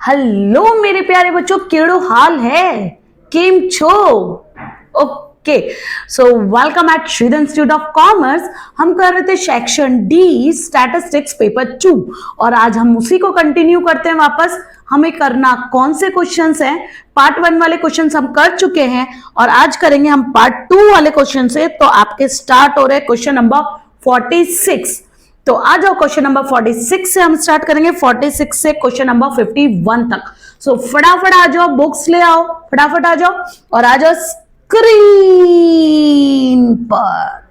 Hello मेरे प्यारे बच्चों, केड़ो हाल है, केम छो। Okay, so welcome at Shridhar Institute of Commerce. हम कर रहे थे सेक्शन डी स्टैटिस्टिक्स पेपर 2 और आज हम उसी को कंटिन्यू करते हैं वापस। हमें करना कौन से क्वेश्चंस हैं? पार्ट 1 वाले क्वेश्चंस हम कर चुके हैं और आज करेंगे हम पार्ट 2 वाले क्वेश्चन से। तो आपके स्टार्ट हो रहे क्वेश्चन नंबर 46। तो आ जाओ, क्वेश्चन नंबर 46 से हम स्टार्ट करेंगे, 46 से क्वेश्चन नंबर 51 तक। सो फटाफट आ जाओ, बुक्स ले आओ, फटाफट आ जाओ और आ जाओ स्क्रीन पर।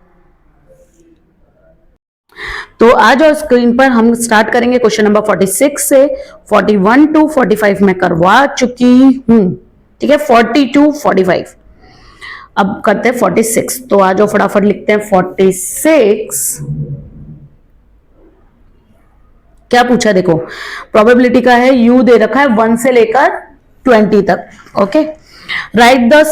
तो आ जाओ स्क्रीन पर, हम स्टार्ट करेंगे क्वेश्चन नंबर 46 से। 41 टू 45 में करवा चुकी हूं, ठीक है, 40 टू 45। अब करते हैं 46। तो आ जाओ फटाफट लिखते हैं 46। क्या पूछा देखो, प्रोबेबिलिटी का है, यू दे रखा है 1 से लेकर 20 तक। Okay, right the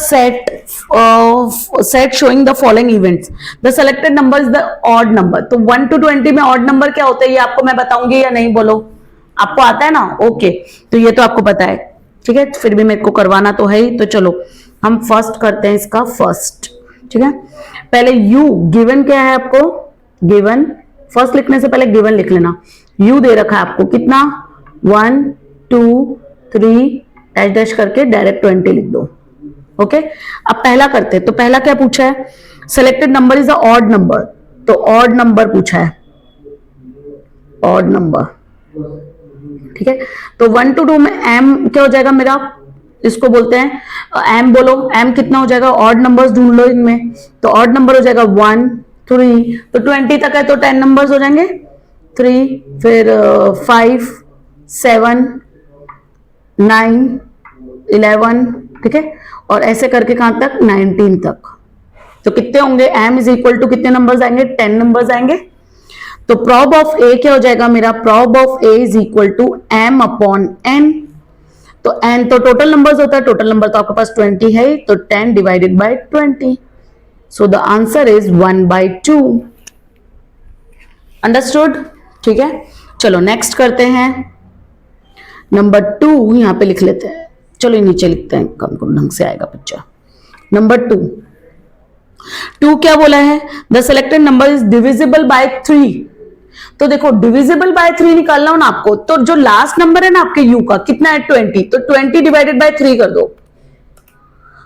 set showing the following events. The selected number is the odd number. तो 1 टू 20 में ऑड नंबर क्या होता है ये आपको मैं बताऊंगी या नहीं, बोलो, आपको आता है ना? ओके, तो ये तो आपको पता है, ठीक है, फिर भी मेरे को करवाना तो है ही। तो चलो हम फर्स्ट करते हैं इसका फर्स्ट, ठीक है। पहले यू गिवन क्या है आपको, गिवन फर्स्ट लिखने से पहले गिवन लिख लेना। यू दे रखा है आपको कितना, 1 2 3 डैश डैश करके डायरेक्ट 20 लिख दो। ओके, अब पहला करते हैं। तो पहला क्या पूछा है, selected number is the odd number. तो ऑड नंबर पूछा है, ऑड नंबर, ठीक है। तो 1 to 2 में एम क्या हो जाएगा मेरा, इसको बोलते हैं एम, बोलो एम कितना हो जाएगा, ऑड नंबर्स ढूंढ लो इनमें। तो ऑड नंबर हो जाएगा 1 3, तो 20 तक है तो 10 नंबर्स हो जाएंगे, 3 फिर 5 7 9 11, ठीक है, और ऐसे करके कहां तक, 19 तक। तो कितने होंगे, m इज इक्वल टू कितने नंबर्स आएंगे, 10 नंबर्स आएंगे। तो प्रॉब ऑफ a क्या हो जाएगा मेरा, prob of a is equal to m upon n। तो n तो टोटल नंबर्स होता है, टोटल नंबर तो आपके पास 20 है, तो 10 divided by 20। So the answer is 1/2। Understood, ठीक है। चलो नेक्स्ट करते हैं, नंबर 2 यहां पे लिख लेते हैं। चलो नीचे लिखते हैं, कम ढंग से आएगा पिक्चर। नंबर 2 क्या बोला है, the selected number is divisible by 3। तो देखो डिविजिबल बाय 3 निकालना हो ना आपको, तो जो लास्ट नंबर है ना आपके यू का कितना है, 20, तो 20 डिवाइडेड बाय 3 कर दो।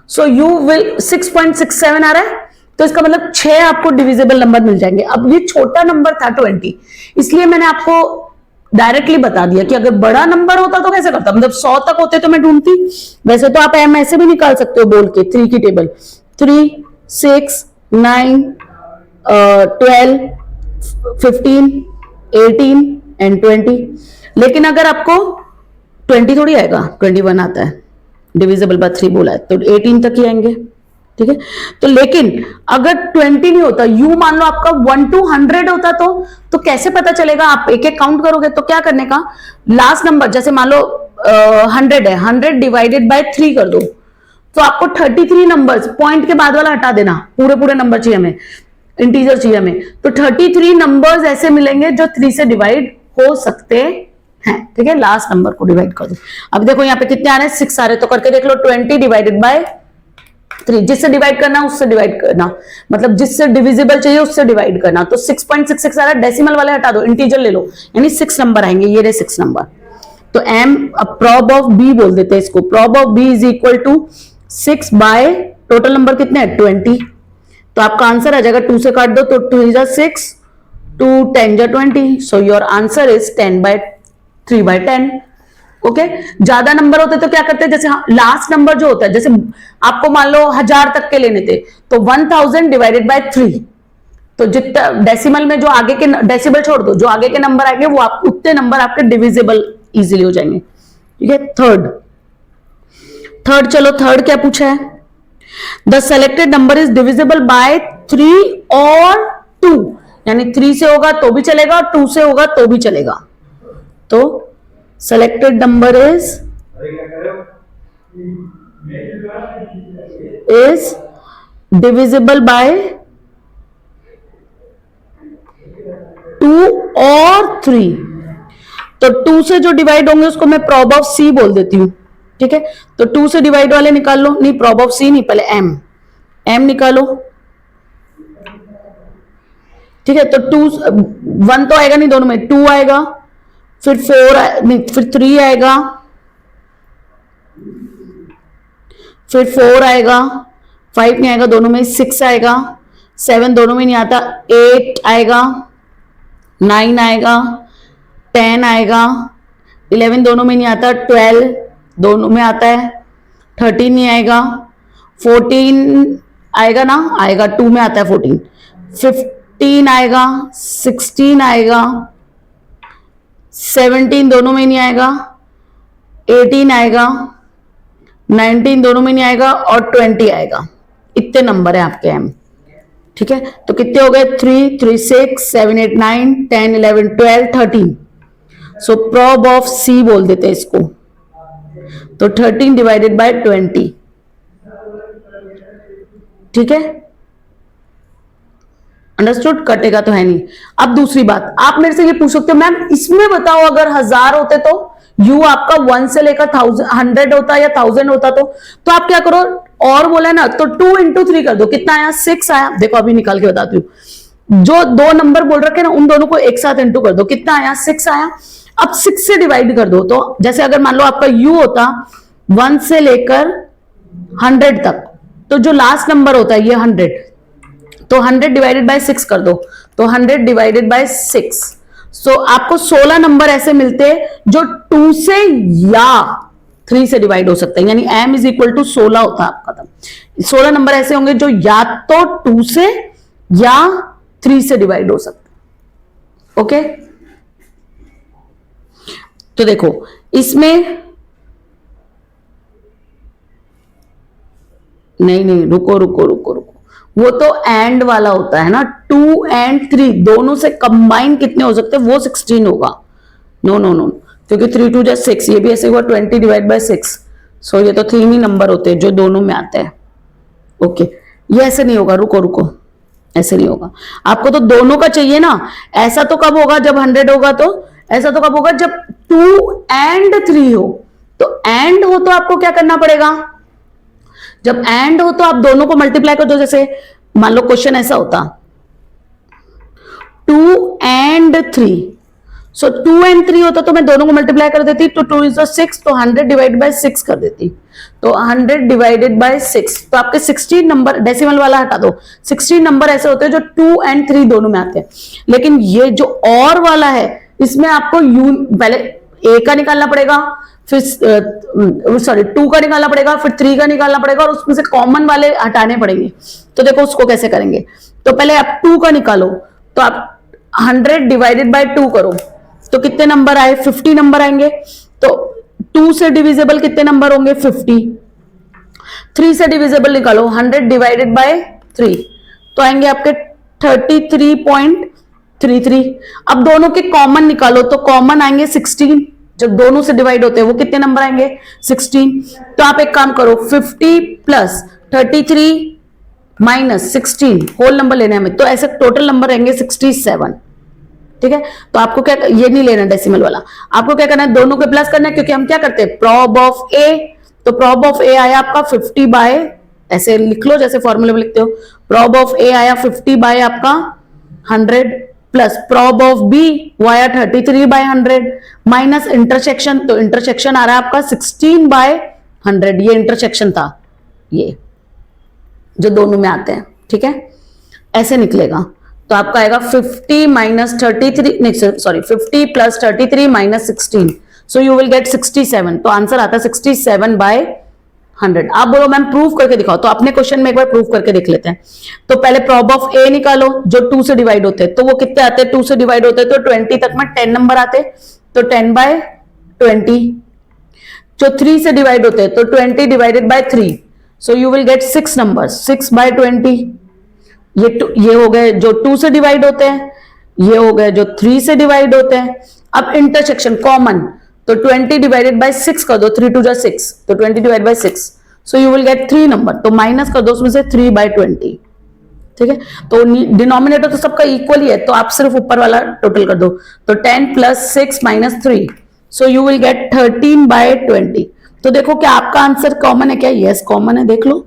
सो यू विल 6.67 आ रहा है, तो इसका मतलब 6 आपको डिविजिबल नंबर मिल जाएंगे। अब ये छोटा नंबर था 20, इसलिए मैंने आपको डायरेक्टली बता दिया कि अगर बड़ा नंबर होता तो कैसे करता, मतलब 100 तक होते तो मैं ढूंढती। वैसे तो आप एम ऐसे भी निकाल सकते हो बोल के, 3 की टेबल, 3 6 9 12 15 18 एंड 20। लेकिन अगर आपको 20 थोड़ी आएगा, 21 आता है, डिविजिबल बाय 3 बोला है, तो 18 तक ही आएंगे, ठीक है। तो लेकिन अगर 20 नहीं होता, यू मान लो आपका 1 to 100 होता, तो कैसे पता चलेगा, आप एक एक काउंट करोगे। तो क्या करने का, लास्ट नंबर जैसे मान लो 100 है, 100 डिवाइडेड बाय 3 कर दो, तो आपको 33 नंबर्स, पॉइंट के बाद वाला हटा देना, पूरे पूरे नंबर चाहिए हमें, इंटीजर चाहिए हमें। तो 33 नंबर्स ऐसे मिलेंगे जो 3 से डिवाइड हो सकते हैं, ठीक है। लास्ट नंबर को डिवाइड कर दो। अब देखो यहाँ पे कितने आ रहे हैं, 6 आ रहे हैं, तो करके देख लो, 20 डिवाइडेड बाय 3, जिससे डिवाइड करना उससे डिवाइड करना, मतलब जिससे डिविजिबल चाहिए उससे डिवाइड करना। तो 6.66 आ रहा है, डेसिमल वाले हटा दो, इंटीजर ले लो, यानी 6 नंबर आएंगे, ये रहे 6 नंबर। तो m, अब प्रॉब ऑफ b बोल देते हैं इसको, prob of b is equal to 6 by total number कितने हैं, 20। तो आपका आंसर आ जाएगा, 2 से काट दो तो 2 is 6, 2 10 is 20, so your answer is 10/3/10। Okay, ज्यादा नंबर होते तो क्या करते हैं, जैसे लास्ट नंबर जो होता है, जैसे आपको मान लो 1000 तक के लेने थे, तो 1000 डिवाइडेड बाय 3, तो जितना डेसिमल में जो आगे के डेसिमल छोड़ दो, जो आगे के नंबर आएंगे वो आप उतने नंबर आपके डिविजिबल इजीली हो जाएंगे, ठीक है। थर्ड चलो, थर्ड क्या पूछा है, the selected number is divisible by 3 और 2, यानी 3 से होगा तो भी चलेगा और 2 से होगा तो भी चलेगा। तो selected number is divisible by 2 और 3। तो 2 से जो डिवाइड होंगे उसको मैं प्रॉब ऑफ सी बोल देती हूँ, ठीक है। तो 2 से डिवाइड वाले निकाल लो, नहीं प्रॉब ऑफ सी नहीं, पहले एम निकालो, ठीक है। तो 1 तो आएगा नहीं दोनों में, 2 आएगा, फिर 4 नहीं, फिर 3 आएगा, फिर 4 आएगा, 5 नहीं आएगा दोनों में, 6 आएगा, 7 दोनों में नहीं आता, 8 आएगा, 9 आएगा, 10 आएगा, 11 दोनों में नहीं आता, 12 दोनों में आता है, 13 नहीं आएगा, 14 आएगा ना, आएगा, 2 में आता है 14, 15 आएगा, 16 आएगा, 17 दोनों में नहीं आएगा, 18 आएगा, 19 दोनों में नहीं आएगा, और 20 आएगा। इतने नंबर है आपके एम, ठीक है। तो कितने हो गए, 3 3 6 7 8 9 10 11 12 13। सो प्रॉब ऑफ सी बोल देते हैं इसको। तो 13 डिवाइडेड बाय 20, ठीक है, अंडरस्टूड। कटेगा तो है नहीं। अब दूसरी बात, आप मेरे से ये पूछ सकते हो मैम इसमें बताओ अगर 1000 होते तो u आपका 1 से लेकर 100 होता या 1000 होता तो आप क्या करो, और बोला ना, तो 2 into 3 कर दो, कितना आया, 6 आया। देखो अभी निकाल के बताती हूँ, जो दो नंबर बोल रखे ना उन दोनों को एक साथ इंटू कर दो, कितना आया, 6 आया। अब 6 से डिवाइड कर दो, तो जैसे अगर मान लो आपका u होता 1 से लेकर 100 तक, तो जो लास्ट नंबर होता है ये 100, तो 100 डिवाइडेड बाय 6 कर दो, तो 100 डिवाइडेड बाय 6। सो आपको 16 नंबर ऐसे मिलते हैं जो 2 से या 3 से डिवाइड हो सकते हैं, यानी m इज इक्वल टू 16 होता है आपका। तब 16 नंबर ऐसे होंगे जो या तो 2 से या 3 से डिवाइड हो सकते हैं। ओके, तो देखो इसमें नहीं, रुको, वो तो एंड वाला होता है ना, 2 and 3 दोनों से कंबाइन कितने हो सकते हैं, वो 16 होगा। नो, क्योंकि 3 2 just 6, ये भी ऐसे हुआ 20 डिवाइड बाय 6। सो ये तो 3 ही नंबर होते हैं जो दोनों में आते हैं। ओके, ये ऐसे नहीं होगा, रुको, ऐसे नहीं होगा। आपको तो दोनों का चाहिए ना। ऐसा तो कब होगा, जब 100 होगा, तो ऐसा तो कब होगा, जब 2 and 3 हो। तो एंड हो तो आपको क्या करना पड़ेगा, जब एंड हो तो आप दोनों को मल्टीप्लाई कर दो। जैसे मान लो क्वेश्चन ऐसा होता 2 and 3, सो 2 and 3 होता तो मैं दोनों को मल्टीप्लाई कर देती, तो 2 is 6, तो 100 डिवाइड बाय 6 कर देती, तो 100 डिवाइडेड बाय 6। तो आपके 16 नंबर, डेसिमल वाला हटा दो, 16 नंबर ऐसे होते हैं जो 2 and 3 दोनों में आते हैं। लेकिन ये जो और वाला है, इसमें आपको पहले ए का निकालना पड़ेगा, फिर 2 का निकालना पड़ेगा, फिर 3 का निकालना पड़ेगा, और उसमें से कॉमन वाले हटाने पड़ेंगे। तो देखो उसको कैसे करेंगे, तो पहले आप 2 का निकालो, तो आप 100 डिवाइडेड बाय 2 करो, तो कितने नंबर आए, 50 नंबर आएंगे। तो 2 से डिविजिबल कितने नंबर होंगे, 50। 3 से डिविजिबल निकालो, 100 डिवाइडेड बाय 3, तो आएंगे आपके 33.33। अब दोनों के कॉमन निकालो, तो कॉमन आएंगे 16, जब दोनों से डिवाइड होते हैं वो कितने नंबर आएंगे, 16। तो आप एक काम करो, 50 प्लस 33 माइनस 16 होल नंबर लेना है हमें, तो ऐसे टोटल नंबर रहेंगे 67। ठीक है, तो आपको क्या, ये नहीं लेना डेसिमल वाला, आपको क्या करना है, दोनों के प्लस करना है, क्योंकि हम क्या करते हैं प्रॉब ऑफ ए। तो प्रॉब ऑफ ए आया आपका 50 बाय, ऐसे लिख लो जैसे फॉर्मूले में लिखते हो, प्रॉब ऑफ ए आया 50 बाय आपका 100, प्लस प्रॉब ऑफ बी वो आया 33 बाय 100, माइनस इंटरसेक्शन, तो इंटरसेक्शन आ रहा है आपका 16 बाय 100, ये इंटरसेक्शन था, ये जो दोनों में आते हैं। ठीक है, ऐसे निकलेगा। तो आपका आएगा 50 माइनस 33, नहीं sorry 50 plus 33 minus 16, so you will gate 67। तो आंसर आता है 67 बाय 100। आप बोलो मैम प्रूव करके दिखाओ, तो अपने क्वेश्चन में एक बार प्रूव करके देख लेते हैं। तो पहले प्रॉब ऑफ ए निकालो, जो 2 से डिवाइड होते हैं, तो वो कितने आते हैं, 2 से डिवाइड होते हैं तो 20 तक में 10 नंबर आते, तो 10 बाय 20। जो 3 से डिवाइड होते हैं तो 20 divided by 3, so you will get 6 number, 6 by 20। ये हो गए जो 2 से डिवाइड होते हैं, ये हो गए जो 3 से डिवाइड होते हैं। अब इंटरसेक्शन कॉमन, तो 20 डिवाइडेड बाय 6 कर दो, 3 2 6, तो 20 divide by 6, so you will gate 3 number, तो माइनस कर दो उसमें से 3 बाय 20, ठीक है, तो डिनोमिनेटर तो सबका इक्वल ही है, तो आप सिर्फ ऊपर वाला टोटल कर दो। तो 10 + 6 - 3, सो यू विल गेट 13/20। तो देखो क्या आपका आंसर कॉमन है क्या? यस कॉमन है, देख लो।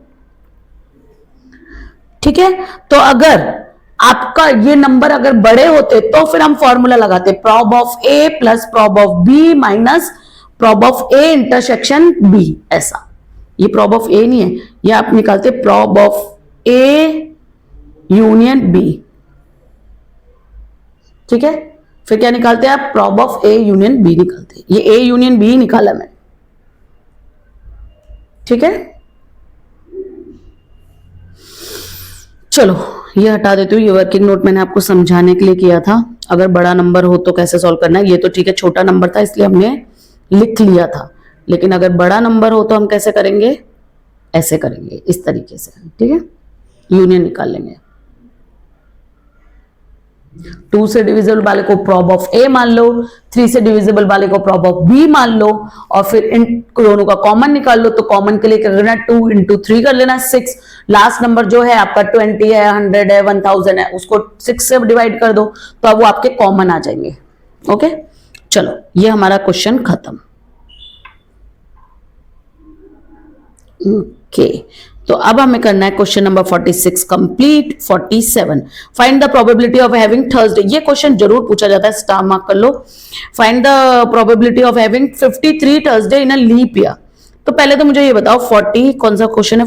ठीक है, तो अगर आपका ये नंबर अगर बड़े होते तो फिर हम फॉर्मूला लगाते, prob of A plus prob of B minus prob of A intersection B, ऐसा। ये प्रॉब ऑफ ए नहीं है, ये आप निकालते prob of A union B. ठीक है, फिर क्या निकालते हैं आप? Prob of A union B निकालते हैं। ये ए यूनियन बी निकाला मैंने। ठीक है, चलो ये हटा देती हूँ। ये वर्किंग नोट मैंने आपको समझाने के लिए किया था, अगर बड़ा नंबर हो तो कैसे सॉल्व करना है। ये तो ठीक है, छोटा नंबर था इसलिए हमने लिख लिया था, लेकिन अगर बड़ा नंबर हो तो हम कैसे करेंगे? ऐसे करेंगे, इस तरीके से। ठीक है, यूनियन निकाल लेंगे। 2 से डिविजिबल वाले को प्रॉब ऑफ ए मान लो, 3 से डिविजिबल वाले को प्रॉब ऑफ बी मान लो, और फिर इन दोनों का कॉमन निकाल लो। तो कॉमन के लिए क्या करना? 2 × 3 कर लेना, 6। लास्ट नंबर जो है आपका 20 है, 100 है, 1000 है, उसको 6 से डिवाइड कर दो, तो अब वो आपके कॉमन आ जाएंगे। ओके, चलो ये हमारा क्वेश्चन खत्म। ओके, तो अब हमें करना है क्वेश्चन नंबर 46 कंप्लीट। 47, find the probability of having Thursday. ये क्वेश्चन जरूर पूछा जाता है, स्टार मार्क कर लो। Find the probability of having 53 Thursday in a leap year. तो पहले तो मुझे ये बताओ 40 कौन सा क्वेश्चन है?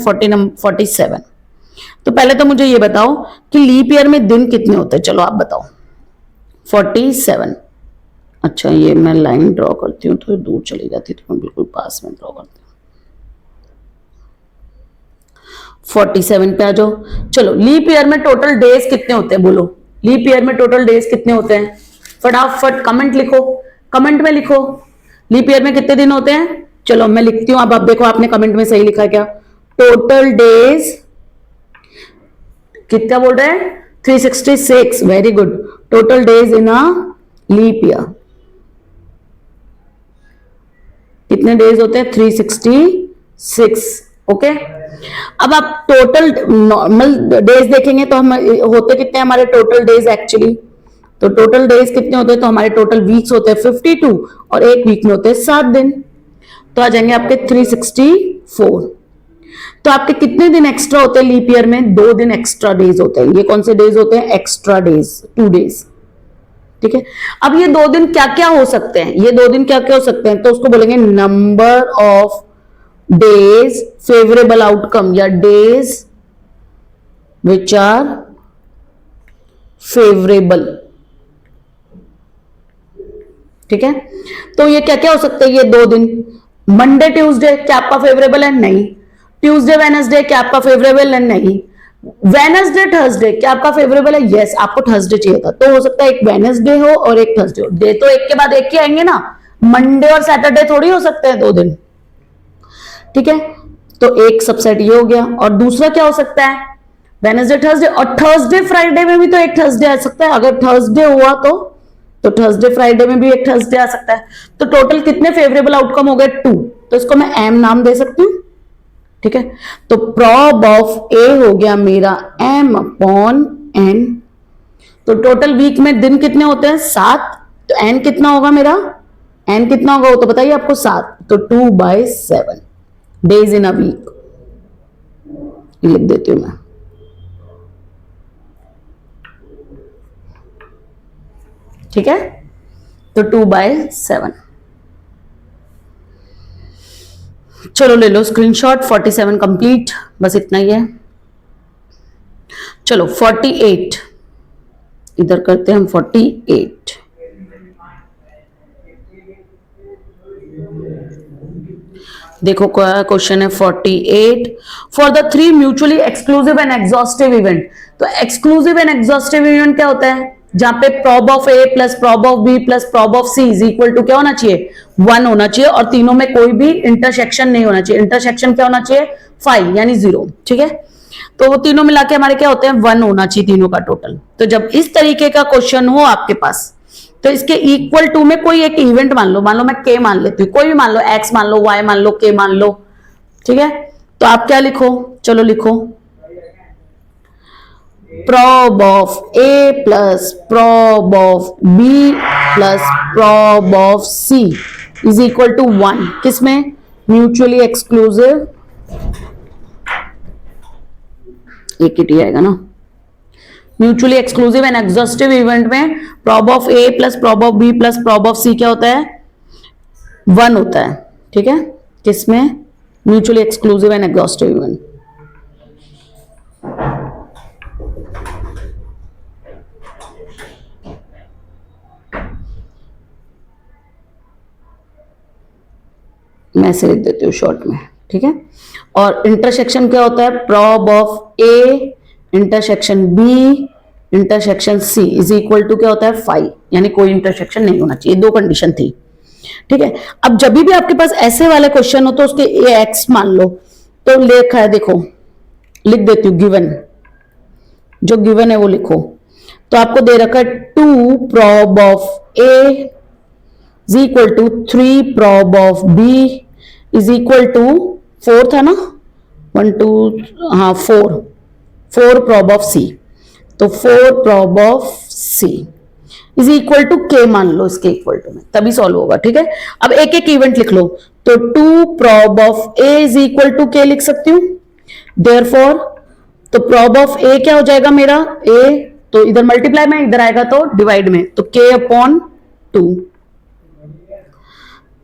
47। तो पहले तो मुझे ये बताओ कि लीप ईयर में दिन कितने होते हैं? चलो आप बताओ। 47, अच्छा ये मैं लाइन ड्रॉ करती हूँ तो दूर चली जाती, तो मैं बिल्कुल पास में ड्रॉ करती हूँ। 47 पे आ जाओ। चलो लीप ईयर में टोटल डेज कितने होते हैं? बोलो, लीप ईयर में टोटल डेज कितने होते हैं? फटाफट कमेंट लिखो, कमेंट में लिखो, लीप ईयर में कितने दिन होते हैं? चलो मैं लिखती हूं, अब आप देखो आपने कमेंट में सही लिखा है क्या? टोटल डेज कितना बोल रहे हैं? 366। Very good. Total days in a leap year कितने डेज होते हैं? 366। ओके, अब आप टोटल नॉर्मल डेज देखेंगे तो हम होते कितने हमारे टोटल डेज एक्चुअली? तो टोटल डेज कितने होते हैं? तो हमारे टोटल वीक्स होते हैं 52, और एक वीक में होते हैं 7 दिन, तो आ जाएंगे आपके 364। तो आपके कितने दिन एक्स्ट्रा होते हैं लीप ईयर में? 2 दिन एक्स्ट्रा डेज होते हैं। ये कौन से डेज होते हैं? Extra days, 2 days. ठीक है, अब ये 2 दिन क्या क्या हो सकते हैं? ये 2 दिन क्या क्या हो सकते हैं? तो उसको बोलेंगे number of days favourable outcome, या डेज विच आर फेवरेबल। ठीक है, तो ये क्या क्या हो सकते हैं? ये 2 दिन, मंडे ट्यूसडे क्या आपका फेवरेबल है? नहीं। ट्यूसडे वेनसडे क्या आपका फेवरेबल है? नहीं। वेनसडे थर्सडे क्या आपका फेवरेबल है? यस, आपको थर्सडे चाहिए था, तो हो सकता है एक वेनसडे हो और एक थर्सडे हो। डे तो एक के बाद एक ही आएंगे ना, मंडे और सैटरडे थोड़ी हो सकते हैं 2 दिन। ठीक है, तो एक सबसेट ये हो गया, और दूसरा क्या हो सकता है? वेनसडे थर्सडे, और थर्सडे फ्राइडे में भी तो एक थर्सडे आ सकता है। अगर थर्सडे हुआ तो थर्सडे फ्राइडे में भी एक थर्सडे आ सकता है। तो टोटल कितने फेवरेबल आउटकम हो गए? 2। तो इसको मैं एम नाम दे सकती हूँ। ठीक है, तो प्रॉब ऑफ ए हो गया मेरा m/n। तो टोटल वीक में दिन कितने होते हैं? 7। तो n कितना होगा मेरा? n कितना होगा वो तो बताइए आपको, 7। तो 2/7 डेज इन अ वीक लिख देती हूं मैं। ठीक है, तो 2/7। चलो ले लो स्क्रीनशॉट। 47 कंप्लीट, बस इतना ही है। चलो 48 इधर करते हैं हम। 48 देखो क्वेश्चन है 48, for the 3 mutually exclusive and exhaustive event. तो एक्सक्लूसिव एंड एग्जॉस्टिव इवेंट क्या होता है? जहां पे prob of A plus prob of B plus prob of C is equal to क्या होना चाहिए? 1 होना चाहिए, और तीनों में कोई भी इंटरसेक्शन नहीं होना चाहिए। इंटरसेक्शन क्या होना चाहिए? 5 यानी 0। ठीक है, तो वो तीनों मिला के हमारे क्या होते हैं? 1 होना चाहिए तीनों का टोटल। तो जब इस तरीके का क्वेश्चन हो आपके पास, तो इसके इक्वल टू में कोई एक इवेंट मान लो मैं के मान लेती हूँ, कोई भी मान लो, एक्स मान लो, वाई मान लो, के मान लो। ठीक है, तो आप क्या लिखो? चलो लिखो prob of A plus prob of B plus prob of C is equal to 1. किसमें? म्यूचुअली एक्सक्लूसिव, एक ही आएगा ना, mutually exclusive and exhaustive event में prob of A plus prob of B plus prob of C क्या होता है? 1 होता है. ठीक है, किसमें? Mutually exclusive and exhaustive event. मैं से लिख देती हूँ शॉर्ट में. ठीक है, और इंटरसेक्शन क्या होता है? Prob of A intersection B intersection C is equal to क्या होता है? 5. यानी कोई इंटरसेक्शन नहीं होना चाहिए. 2 कंडीशन थी. ठीक है, अब जब भी आपके पास ऐसे वाले क्वेश्चन हो तो उसके ए एक्स मान लो, तो लिखा है, देखो लिख देती हूँ, गिवन, जो गिवन है वो लिखो. तो आपको दे रखा है 2 prob of A is equal to 3 prob of B is equal to 4 था ना, 1 2 हाँ 4 प्रॉब ऑफ सी. तो 4 prob of C is equal to K मान लो, इसके इक्वल टू में, तभी सॉल्व होगा. ठीक है, अब एक एक इवेंट लिख लो. तो 2 prob of A is equal to K लिख सकती हूं. देयरफॉर तो प्रॉब ऑफ ए क्या हो जाएगा मेरा? ए तो इधर मल्टीप्लाई में, इधर आएगा तो डिवाइड में, तो के अपॉन 2.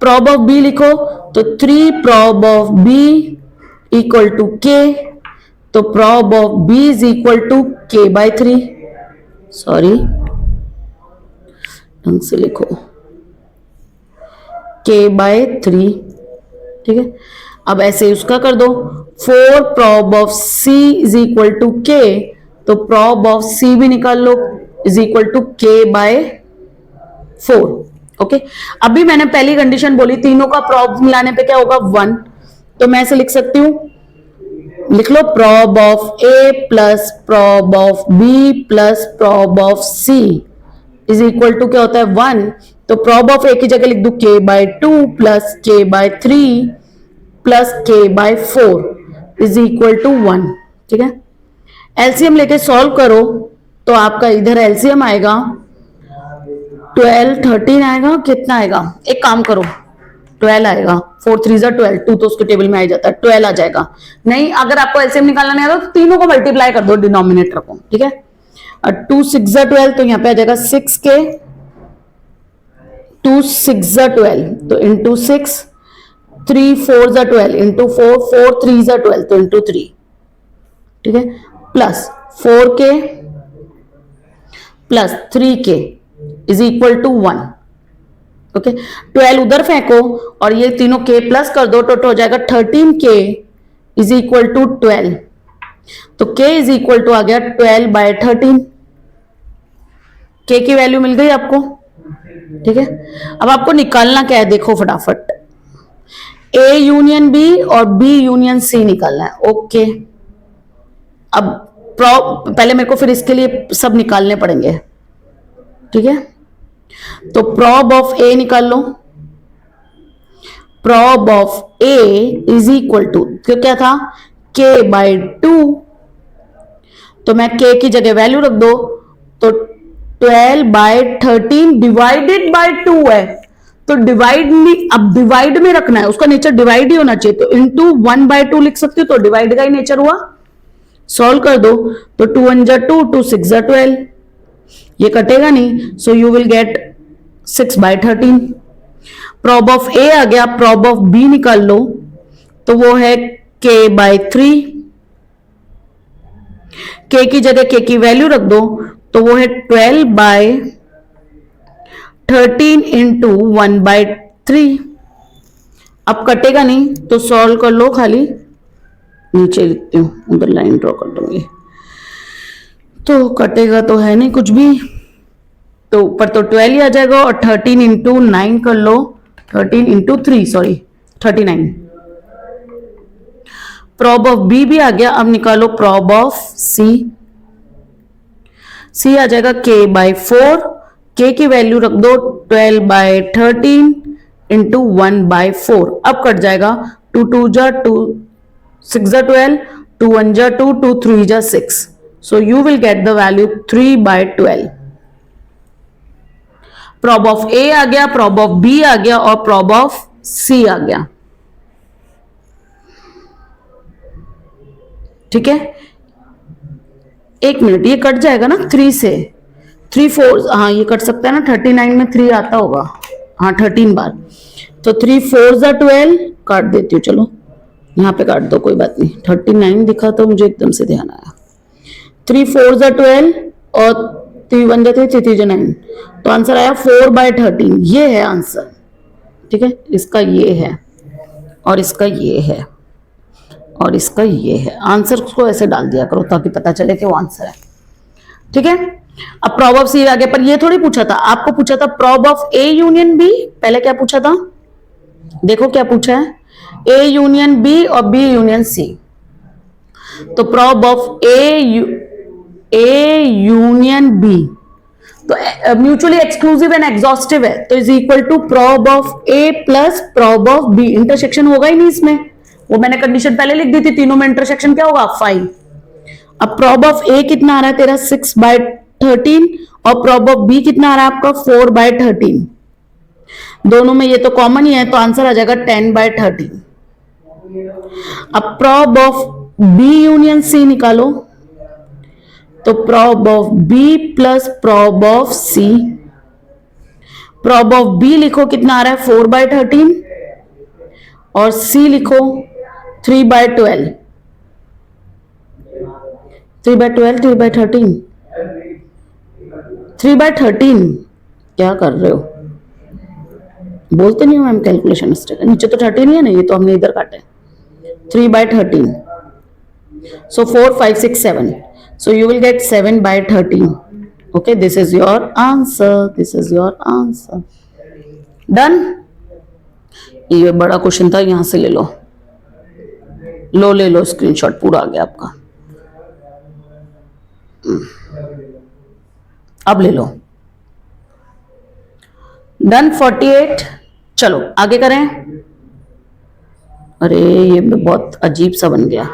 प्रॉब ऑफ बी लिखो, तो 3 prob of B equal to K. तो prob of B is equal to K by 3. Sorry, ढंग से लिखो, के बाय 3. ठीक है, अब ऐसे उसका कर दो. 4 prob of C is equal to K, तो प्रॉब ऑफ सी भी निकाल लो, is equal to K by 4. Okay, अभी मैंने पहली कंडीशन बोली, तीनों का प्रॉब मिलाने पे क्या होगा? 1. तो मैं ऐसे लिख सकती हूं, लिख लो, prob of A plus prob of B plus prob of C is equal to क्या होता है? 1. तो प्रॉब ऑफ ए की जगह लिख दू के बाय 2 प्लस के बाय 3 प्लस के बाय 4 इज इक्वल टू 1. ठीक है, एलसीएम लेके सॉल्व करो तो आपका इधर एलसीएम आएगा 12 13 आएगा. कितना आएगा? एक काम करो, 12 आएगा. 4 3 12, 2 तो उसके टेबल में आ जाता है, 12 आ जाएगा. नहीं, अगर आपको एलसीएम निकालना नहीं आता तो तीनों को मल्टीप्लाई कर दो डिनोमिनेटर को. ठीक है, 2 6 12, तो यहां पे आ जाएगा 6 के. 2 6 12, तो इंटू 6. 3 4 12, इंटू 4. 4 3 12, तो इंटू 3. ठीक है, प्लस 4 के प्लस 3 के इज इक्वल टू 1. ओके, 12 उधर फेंको और ये तीनों के प्लस कर दो, तो हो जाएगा 13 के इज इक्वल टू 12. तो के इज इक्वल टू आ गया 12 बाय 13. के की वैल्यू मिल गई आपको. ठीक है, अब आपको निकालना क्या है? देखो फटाफट, ए यूनियन बी और बी यूनियन सी निकालना है. ओके, अब पहले मेरे को फिर इसके लिए सब निकालने पड़ेंगे. ठीक है, तो प्रॉब ऑफ ए निकाल लो. Prob of A is equal to क्या था? के बाय 2. तो मैं के की जगह वैल्यू रख दो, तो 12 बाय 13 डिवाइडेड बाय 2 है. तो डिवाइड नहीं, अब डिवाइड में रखना है, उसका नेचर डिवाइड ही होना चाहिए. तो इंटू 1 बाय 2 लिख सकते हो, तो डिवाइड का ही नेचर हुआ. सॉल्व कर दो, तो 2 1 जा 2, 2 6 जा 12, ये कटेगा नहीं. So you will get 6 by 13. Prob of A आ गया. प्रॉब ऑफ बी निकाल लो, तो वो है के बाय 3. के की जगह के की वैल्यू रख दो, तो वो है 12 बाय 13 इंटू 1 बाय 3. अब कटेगा नहीं, तो सॉल्व कर लो. खाली नीचे लिखती हूं, उधर लाइन ड्रॉ कर दूंगी, तो कटेगा तो है नहीं कुछ भी. तो ऊपर तो 12 ही आ जाएगा, और 13 इंटू 9 कर लो, 13 into 3 sorry 39. Prob of B भी आ गया. अब निकालो प्रॉब ऑफ सी. सी आ जाएगा के बाय 4. के की वैल्यू रख दो 12 बाय 13 इंटू 1 बाय 4. अब कट जाएगा. 2 2 जा 2, 6 जा 12, 2 1 जा 2, 2 3 जा 6. So you will get the value 3/12. Prob of A आ गया, प्रॉब ऑफ बी आ गया और प्रॉब ऑफ सी आ गया। ठीक है, एक मिनट, ये कट जाएगा ना 3 से, 3 4, हाँ ये कट सकता है ना, 39 में 3 आता होगा, हाँ 13 बार, तो 3 4 12 काट देती हूँ, चलो यहाँ पे काट दो, कोई बात नहीं, 39 दिखा तो मुझे एकदम से ध्यान आया। 3 4 12 और 3 1 3 3 3 9, तो आंसर आया 4/13। ये है आंसर। ठीक है, इसका ये है और इसका ये है और इसका ये है। आंसर को ऐसे डाल दिया करो ताकि पता चले कि वो आंसर है। ठीक है, अब प्रॉब ऑफ सी आ गया, पर ये थोड़ी पूछा था, आपको पूछा था prob of A union B. पहले क्या पूछा था, देखो क्या पूछा है, ए यूनियन बी और बी यूनियन सी। तो prob of A union B, तो म्यूचुअली एक्सक्लूसिव एंड एग्जॉस्टिव है, तो is equal to prob of A plus prob of B. Intersection होगा ही नहीं इसमें, वो मैंने कंडीशन पहले लिख दी थी, तीनों में इंटरसेक्शन क्या होगा 5। अब प्रॉब ऑफ ए कितना आ रहा है तेरा 6/13 और प्रॉब ऑफ बी कितना आ रहा है आपका 4/13। दोनों में ये तो कॉमन ही है, तो आंसर आ जाएगा 10/13। अब prob of B union C निकालो, तो prob of B plus prob of C. Prob of B लिखो कितना आ रहा है 4/13 और सी लिखो 3/12। 3/12 3/13 3/13 क्या कर रहे हो, बोलते नहीं हो मैम कैलकुलेशन मिस्टेक, नीचे तो 13 ही है ना, ये तो हमने इधर काटे। 3/13, so 4 5 6 7, so you will get 7/13. okay, this is your answer, this is your answer. done. ये बड़ा क्वेश्चन था, यहां से ले लो, ले लो स्क्रीनशॉट, पूरा आ गया आपका। अब ले लो, डन 48। चलो आगे करें। अरे ये बहुत अजीब सा बन गया,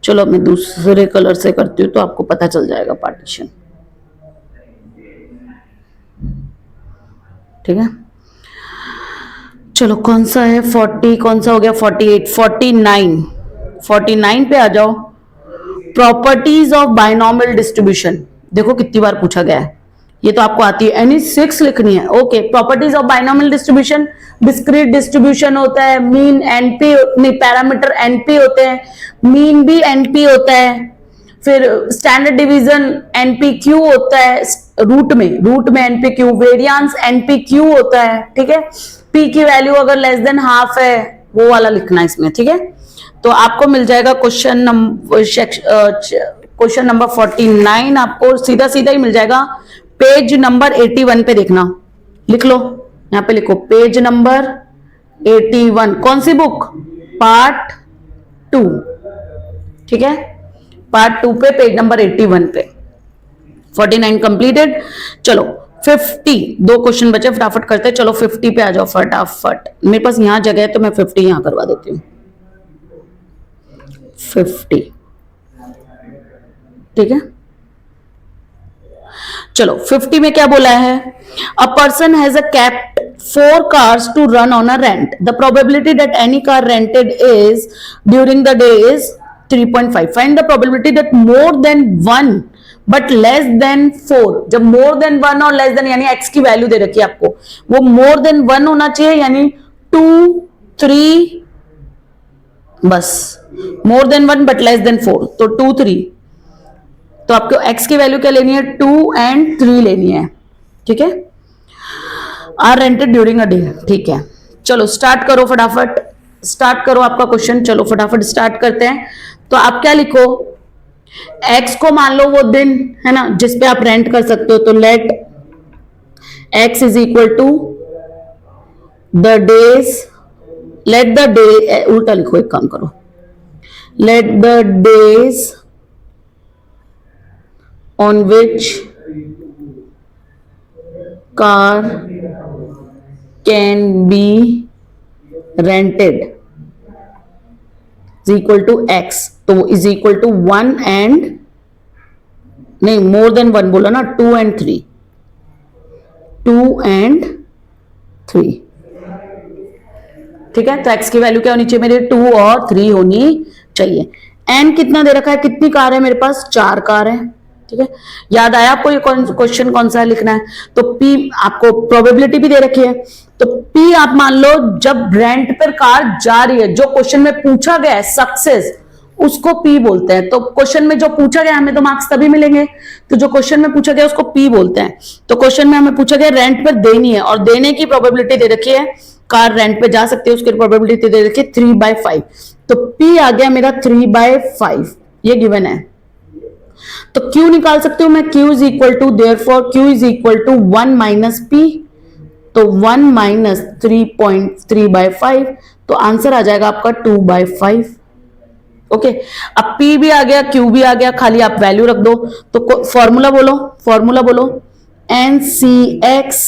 चलो मैं दूसरे कलर से करती हूँ तो आपको पता चल जाएगा पार्टीशन। ठीक है, चलो कौन सा है 40, कौन सा हो गया 48, 49 पे आ जाओ। प्रॉपर्टीज ऑफ बाइनॉमियल डिस्ट्रीब्यूशन, देखो कितनी बार पूछा गया है, ये तो आपको आती है, एनी 6 लिखनी है। Okay, properties of binomial distribution, discrete distribution होता है, मीन एनपी, नहीं पैरामीटर एनपी होते हैं, मीन भी एनपी होता है, फिर स्टैंडर्ड डिवीजन एनपीक्यू होता है, रूट में एनपीक्यू, वेरियांस एनपीक्यू होता है। ठीक है, पी की वैल्यू अगर लेस देन हाफ है, वो वाला लिखना है इसमें। ठीक है, तो आपको मिल जाएगा क्वेश्चन नंबर 49, आपको सीधा सीधा ही मिल जाएगा। पेज नंबर 81 पे देखना, लिख लो, यहां पे लिखो पेज नंबर 81। कौन सी बुक, पार्ट 2। ठीक है, पार्ट 2 पे पेज नंबर 81 पे 49 कंप्लीटेड। चलो 50, 2 क्वेश्चन बचे, फटाफट करते हैं। चलो 50 पे आ जाओ फटाफट, मेरे पास यहां जगह है तो मैं 50 यहां करवा देती हूँ। 50, ठीक है, चलो 50 में क्या बोला है, a person has a kept 4 cars to run on a rent. The probability that any car rented is during the day is 3.5. Find the probability that more than 1 but less than 4. जब more than 1 और less than यानी x की value दे रखी है आपको, वो more than 1 होना चाहिए, यानी 2 3, बस more than 1 but less than 4, तो 2 3, तो आपको x की वैल्यू क्या लेनी है, 2 and 3 लेनी है। ठीक है, are rented during a day. ठीक है, चलो स्टार्ट करो फटाफट, स्टार्ट करो आपका क्वेश्चन, चलो फटाफट स्टार्ट करते हैं। तो आप क्या लिखो, x को मान लो वो दिन है ना जिसपे आप रेंट कर सकते हो, तो let x is equal to the days, let the day, उल्टा लिखो, एक काम करो, let the days on which car can be rented is equal to x, तो is equal to 1 and नहीं, मोर देन 1 बोला ना, 2 and 3, 2 and 3, ठीक है। तो x की वैल्यू क्या होनी चाहिए मेरे, 2 और 3 होनी चाहिए। n कितना दे रखा है, कितनी कार है मेरे पास, 4 कार है, ठीक है। याद आया आपको ये क्वेश्चन कौन सा लिखना है, तो P आपको प्रोबेबिलिटी भी दे रखी है, तो P आप मान लो जब रेंट पर कार जा रही है, जो क्वेश्चन में पूछा गया है सक्सेस, उसको P बोलते हैं। तो क्वेश्चन में जो पूछा गया हमें तो मार्क्स तभी मिलेंगे, तो जो क्वेश्चन में पूछा गया उसको P बोलते हैं। तो क्वेश्चन में हमें पूछा गया रेंट पर देनी है और देने की प्रोबेबिलिटी दे रखी है, कार रेंट पे जा सकती है उसकी प्रोबेबिलिटी दे रखी है 3/5, तो P आ गया मेरा 3/5, ये गिवन है। तो Q निकाल सकते हो मैं, Q is equal to, therefore Q is equal to 1 minus P, तो 1 माइनस 3/5, तो आंसर आ जाएगा आपका 2/5। ओके, अब P भी आ गया, Q भी आ गया, खाली आप वैल्यू रख दो। तो फॉर्मूला बोलो, फॉर्मूला बोलो, NCX,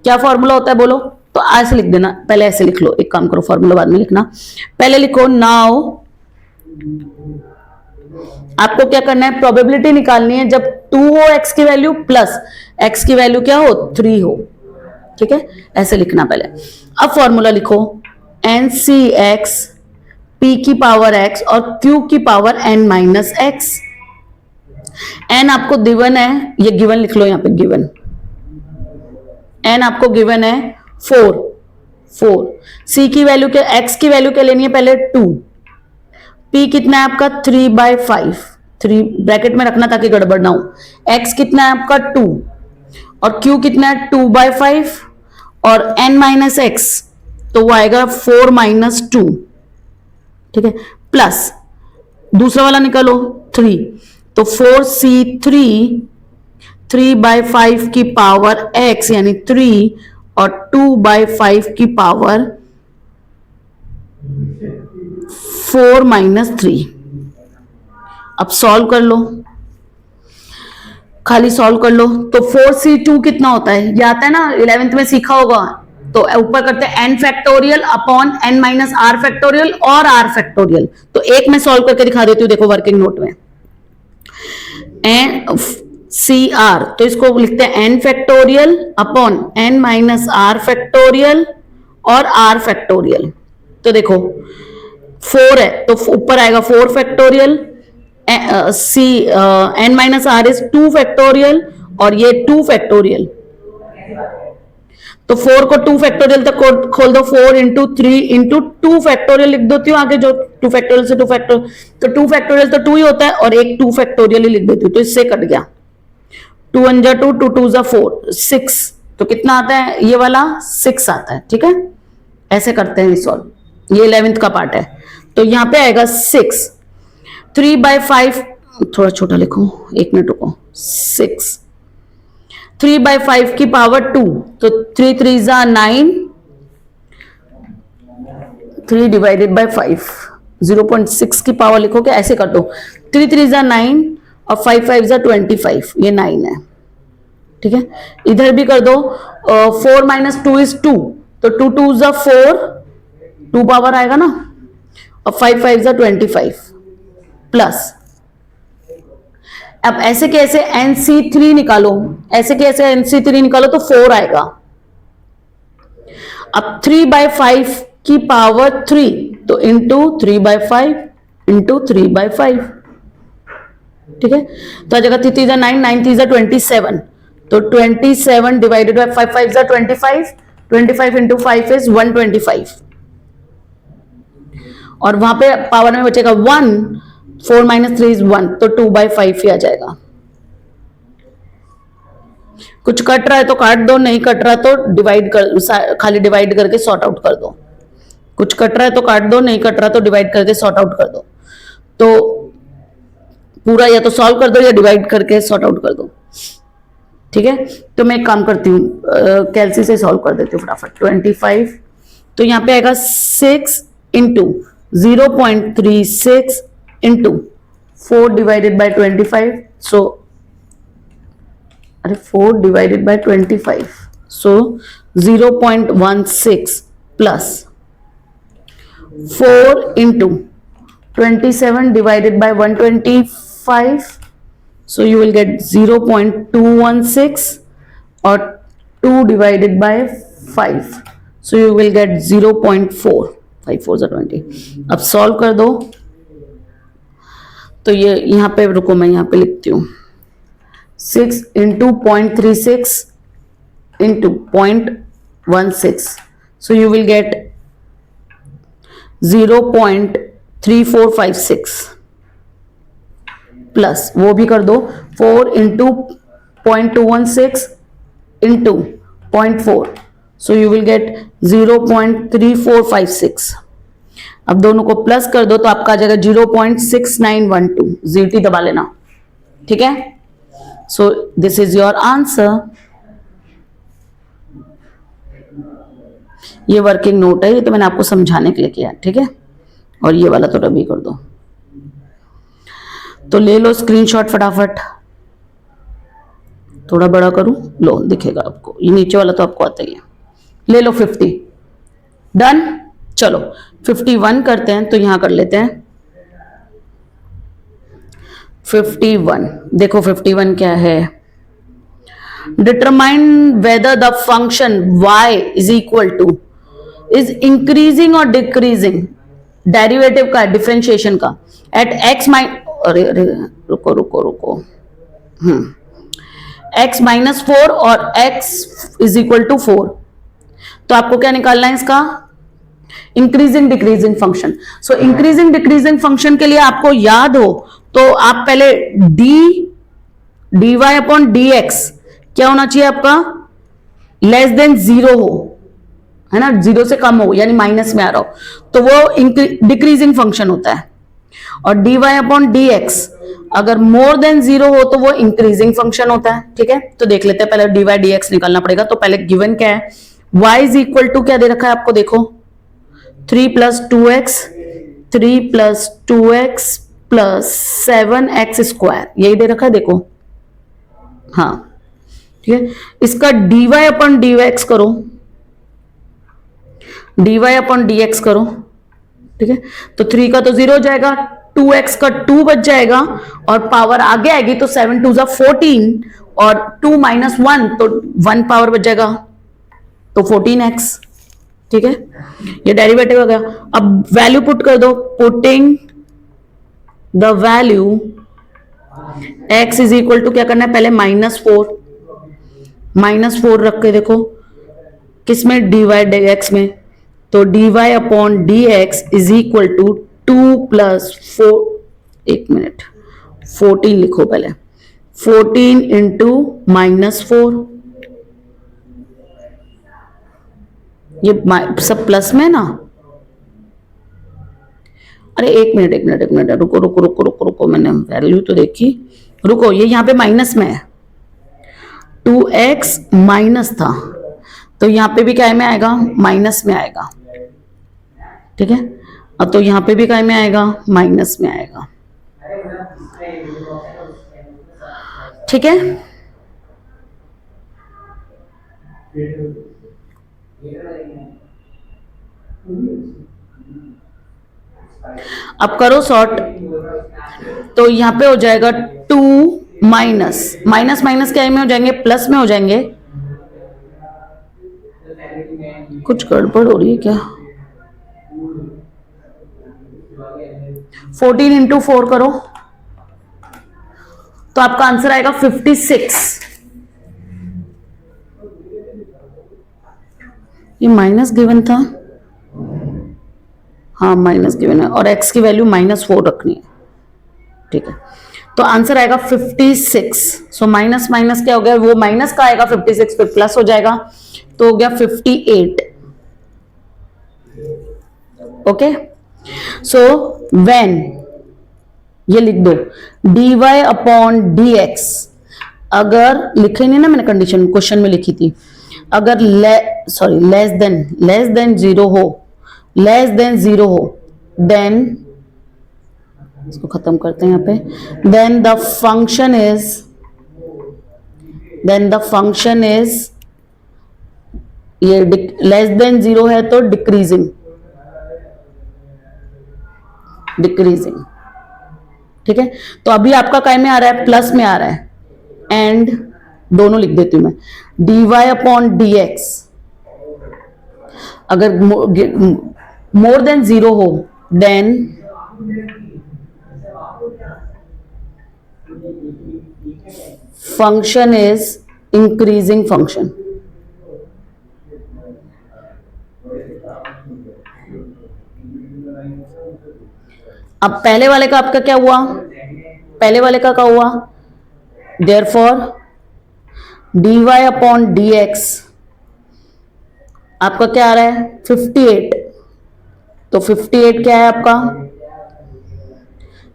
क्या फॉर्मूला होता है बोलो, तो ऐसे लिख देना, पहले ऐसे लिख लो, एक काम करो फॉर्मूला बाद में लिखना, पहले लिखो नाउ, आपको क्या करना है, प्रोबेबिलिटी निकालनी है जब 2 हो x की वैल्यू प्लस x की वैल्यू क्या हो, 3 हो, ठीक है, ऐसे लिखना पहले। अब फॉर्मूला लिखो, NCX P की पावर x और Q की power n minus x, n आपको गिवन है, ये गिवन लिख लो यहां पे, गिवन n आपको गिवन है 4, C की वैल्यू क्या, x की वैल्यू क्या लेनी है पहले 2, P कितना है आपका 3/5, 3 ब्रैकेट में रखना ताकि गड़बड़ ना हो, x कितना है आपका 2 और Q कितना है 2/5 और n माइनस x, तो वो आएगा 4 माइनस 2, ठीक है, प्लस दूसरा वाला निकालो 3, तो 4C3, 3/5 की पावर x यानी 3 और 2/5 की पावर 4 माइनस 3। अब सॉल्व कर लो, खाली सॉल्व कर लो, तो 4C2 कितना होता है, ये आता है ना 11th में सीखा होगा, तो ऊपर करते हैं n factorial upon n minus r factorial और r फैक्टोरियल। तो एक मैं सॉल्व करके दिखा देती हूँ, देखो वर्किंग नोट में, CR, तो इसको लिखते हैं n factorial upon n minus r factorial और r फैक्टोरियल। तो देखो 4 है तो ऊपर आएगा 4 factorial, n minus r is 2 factorial और ये 2 फैक्टोरियल, तो 4 को 2 फैक्टोरियल तक खोल दो, 4 इंटू 3 इंटू 2 फैक्टोरियल लिख देती हूँ आगे, जो 2 फैक्टोरियल से 2 फैक्टोरियल, तो 2 फैक्टोरियल तो 2 ही होता है और एक 2 फैक्टोरियल ही लिख देती हूँ, तो इससे कट गया, 2 1 जा 2, 2 2 जा 4, 6, तो कितना आता है ये वाला 6 आता है, ठीक है, ऐसे करते हैं सॉल्व, ये 11th का पार्ट है। तो यहाँ पे आएगा 6, 3/5, थोड़ा छोटा लिखो, एक मिनट रुको, 6, 3/5 की पावर 2, तो 3 3 जा 9, 3 डिवाइडेड बाय 5, 0.6 की पावर लिखोगे, ऐसे कर दो, 3 3 जा 9 और 5 5 जा 25, ये 9 है, ठीक है, इधर भी कर दो, 4 माइनस 2 इज 2, तो 2 2 जा 4, 2 पावर आएगा ना, और 5 5 जा 25 प्लस, अब ऐसे कैसे NC3 निकालो, ऐसे कैसे NC3 निकालो, तो 4 आएगा, अब 3/5 की पावर 3, तो इंटू 3/5 इंटू 3/5, ठीक है, तो आ जाएगा 3 3 जा 9, 9 3 जा 27, तो 27 डिवाइडेड बाय 5 5 जा 25, 25 इंटू 5 इज 125, और वहां पे पावर में बचेगा 1, 4 माइनस 3 इज 1, तो 2/5 ही आ जाएगा। कुछ कट रहा है तो काट दो, नहीं कट रहा तो डिवाइड कर, खाली डिवाइड करके सॉर्ट आउट कर दो, कुछ कट रहा है तो काट दो, नहीं कट रहा तो डिवाइड करके सॉर्ट आउट कर दो, तो पूरा या तो सॉल्व कर दो या डिवाइड करके सॉर्ट आउट कर दो, ठीक है। तो मैं एक काम करती हूँ, कैलसी से सॉल्व कर देती हूँ फटाफट, 25, तो यहाँ पे आएगा 6 इंटू 0.36 इंटू 4 डिवाइडेड बाय 25, सो अरे 4 divided by 25, so 0.16 plus 4 into 27 divided by 125, So you will get 0.216 or 2 divided by 5. So you will get 0.4. 5 4 20. अब सॉल्व कर दो तो ये यहाँ पे रुको, मैं यहाँ पे लिखती हूँ 6 into 0.36 into 0.16. So you will get 0.3456 plus वो भी कर दो 4 into 0.216 into 0.4. So you will gate 0.3456. अब दोनों को प्लस कर दो तो आपका आ जाएगा 0.6912. जीटी दबा लेना, ठीक है. So this is your answer. ये वर्किंग नोट है, ये तो मैंने आपको समझाने के लिए किया, ठीक है. और ये वाला तो रबी कर दो. तो ले लो स्क्रीनशॉट फटाफट. थोड़ा बड़ा करूं, लो दिखेगा आपको. ये नीचे वाला तो आपको आता ही है. ले लो 50. डन. चलो 51 करते हैं, तो यहां कर लेते हैं 51. देखो 51 क्या है. Determine whether the function y is equal two is increasing और डिक्रीजिंग. डेरिवेटिव का, डिफरेंशिएशन का, एट x माइन, अरे अरे रुको रुको रुको, x -4 और x इज इक्वल टू 4. तो आपको क्या निकालना है इसका, इंक्रीजिंग डिक्रीजिंग फंक्शन. सो इंक्रीजिंग डिक्रीजिंग फंक्शन के लिए आपको याद हो तो आप पहले dy अपॉन dx क्या होना चाहिए आपका, लेस देन 0 हो, है ना, 0 से कम हो, यानी माइनस में आ रहा हो, तो वो डिक्रीजिंग फंक्शन होता है. और dy अपॉन dx अगर मोर देन 0 हो तो वो इंक्रीजिंग फंक्शन होता है, ठीक है. तो देख लेते हैं, पहले dy dx निकालना पड़ेगा. तो पहले गिवन क्या है, y इज इक्वल टू क्या दे रखा है आपको, देखो 3 + 2x 3 + 2x + 7x स्क्वायर, यही दे रखा है, देखो. हाँ ठीक है. इसका dy अपॉन dx करो, dy अपॉन dx करो, ठीक है. तो 3 का तो 0 हो जाएगा, 2x का 2 बच जाएगा, और पावर आगे आएगी तो 7 2 = 14 और 2 - 1 तो 1 पावर बच जाएगा, तो 14x, ठीक है. ये डेरिवेटिव हो गया. अब वैल्यू पुट कर दो. Putting the value x is equal to क्या करना है, पहले -4 रख के देखो किसमें, dy dx में. तो dy upon dx is equal to 2 + 4, एक मिनट, 14 लिखो पहले, 14 इंटू -4. ये सब प्लस में ना. अरे एक मिनट रुको, मैंने वैल्यू तो देखी, रुको, ये यहाँ पे माइनस में है, 2x माइनस था, तो यहाँ पे भी क्या में आएगा, माइनस में आएगा, ठीक है. अब तो यहाँ पे भी क्या में आएगा, माइनस में आएगा, ठीक है. अब करो सॉर्ट. तो यहां पे हो जाएगा 2 माइनस माइनस क्या में हो जाएंगे, प्लस में हो जाएंगे. कुछ गड़बड़ हो रही है क्या. 14 इंटू 4 करो तो आपका आंसर आएगा 56. ये माइनस गिवन था, हाँ माइनस गिवन है, और x की वैल्यू -4 रखनी है, ठीक है. तो आंसर आएगा 56. सो माइनस माइनस क्या हो गया, वो माइनस का आएगा 56, फिर प्लस हो जाएगा, तो हो गया 58. ओके. सो व्हेन, ये लिख दो, dy अपॉन dx, अगर लिखे नहीं ना मैंने, कंडीशन क्वेश्चन में लिखी थी, अगर लेस देन 0 हो, देन इसको खत्म करते हैं यहाँ पे, देन द फंक्शन इज ये लेस देन 0 है तो डिक्रीजिंग, ठीक है, तो अभी आपका काय में आ रहा है, प्लस में आ रहा है, एंड दोनों लिख देती हूं मैं, dy अपॉन dx अगर मोर देन 0 हो then function is increasing function. अब पहले वाले का आपका क्या हुआ, पहले वाले का क्या हुआ, देयरफॉर dy अपॉन dx आपका क्या आ रहा है 58, तो 58 क्या है आपका,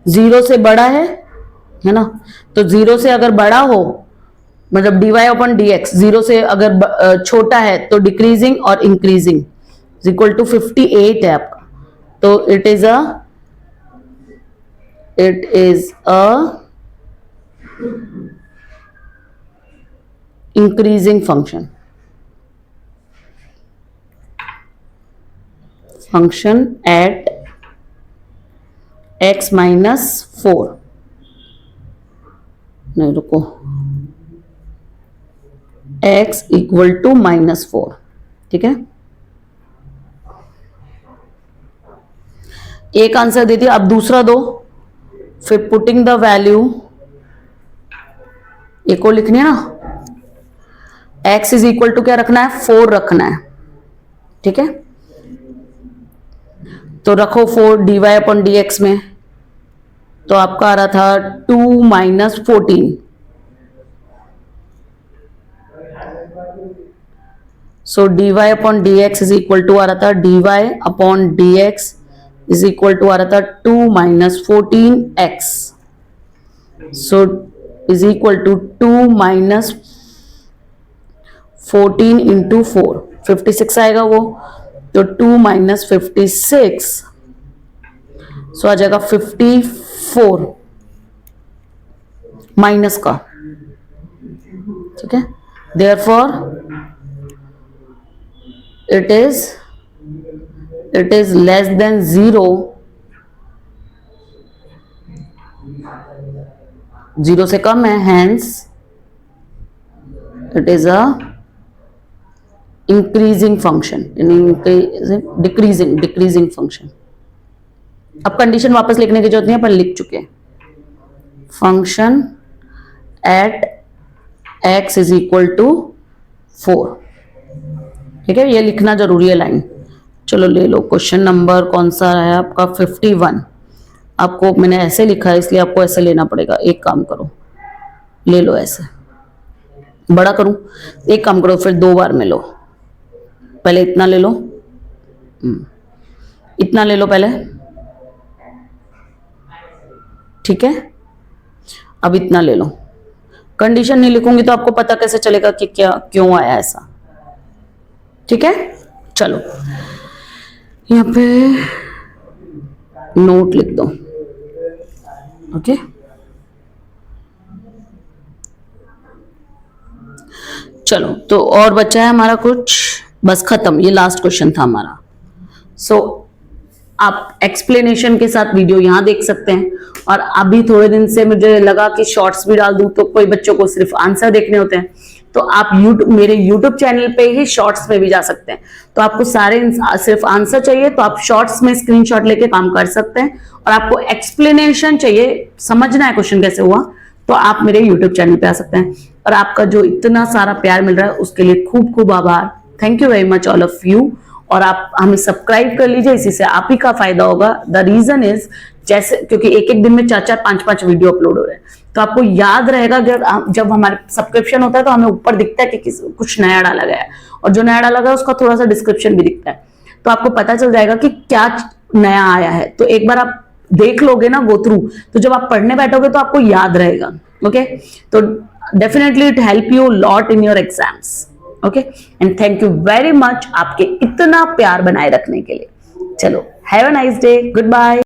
0 से बड़ा है ना, तो 0 से अगर बड़ा हो मतलब dy अपॉन dx 0 से अगर छोटा है तो डिक्रीजिंग और इंक्रीजिंग इज इक्वल टू 58 है आपका, तो it is a increasing function, function at x minus 4, नहीं रुको, x इक्वल टू -4, ठीक है, एक आंसर दे दिया, अब दूसरा दो, फिर पुटिंग द वैल्यू, एक और लिखनी है ना, x इज इक्वल टू क्या रखना है 4 रखना है, ठीक है, तो रखो 4 dy अपॉन dx में, तो आपका आ रहा था 2 minus 14, so dy upon dx is equal to आ रहा था dy upon dx is equal to आ रहा था 2 minus 14x, so is equal to 2 minus 14 into 4, 56 आएगा वो, तो 2 माइनस 56, सो आ जाएगा 54 माइनस का, ठीक है, therefore it is less than 0, 0 से कम है, hence it is a increasing function, decreasing function. अब कंडीशन वापस लिखने की जरूरत नहीं है, पर लिख चुके हैं, function at x is equal to 4, ठीक है, ये लिखना जरूरी है लाइन। चलो ले लो, क्वेश्चन नंबर कौन सा है आपका 51, आपको मैंने ऐसे लिखा है इसलिए आपको ऐसे लेना पड़ेगा, एक काम करो ले लो ऐसे, बड़ा करूं, एक काम करो फिर 2 बार में लो, पहले इतना ले लो, इतना ले लो पहले, ठीक है, अब इतना ले लो, कंडीशन नहीं लिखूंगी तो आपको पता कैसे चलेगा कि क्या क्यों आया ऐसा, ठीक है, चलो यहां पे नोट लिख दो, ओके, चलो तो और बचा है हमारा कुछ, बस खत्म, ये लास्ट क्वेश्चन था हमारा। सो आप एक्सप्लेनेशन के साथ वीडियो यहां देख सकते हैं, और अभी थोड़े दिन से मुझे लगा कि शॉर्ट्स भी डाल दूं, तो कोई बच्चों को सिर्फ आंसर देखने होते हैं, तो आप मेरे यूट्यूब चैनल पे ही शॉर्ट्स में भी जा सकते हैं, तो आपको सारे सिर्फ आंसर चाहिए तो आप शॉर्ट्स में स्क्रीनशॉट लेके काम कर सकते हैं, और आपको एक्सप्लेनेशन चाहिए, समझना है क्वेश्चन कैसे हुआ, तो आप मेरे यूट्यूब चैनल पे आ सकते हैं। और आपका जो इतना सारा प्यार मिल रहा है उसके लिए खूब खूब आभार, thank you very much all of you, और आप हमें सब्सक्राइब कर लीजिए, इसी से आप ही का फायदा होगा। द रीजन इज जैसे क्योंकि एक एक दिन में 4-4 5-5 वीडियो अपलोड हो रहे हैं, तो आपको याद रहेगा जब हमारे सब्सक्रिप्शन होता है तो हमें ऊपर दिखता है कि कुछ नया डाला गया है, और जो नया डाला गया है उसका थोड़ा सा डिस्क्रिप्शन भी दिखता है, तो आपको पता चल जाएगा कि क्या नया आया है, तो एक बार आप देख लोगे ना गो थ्रू, तो जब आप पढ़ने बैठोगे तो आपको याद रहेगा, ओके, तो definitely it help you lot in your exams, okay, and thank you very much आपके इतना प्यार बनाए रखने के लिए। चलो have a nice day, good bye.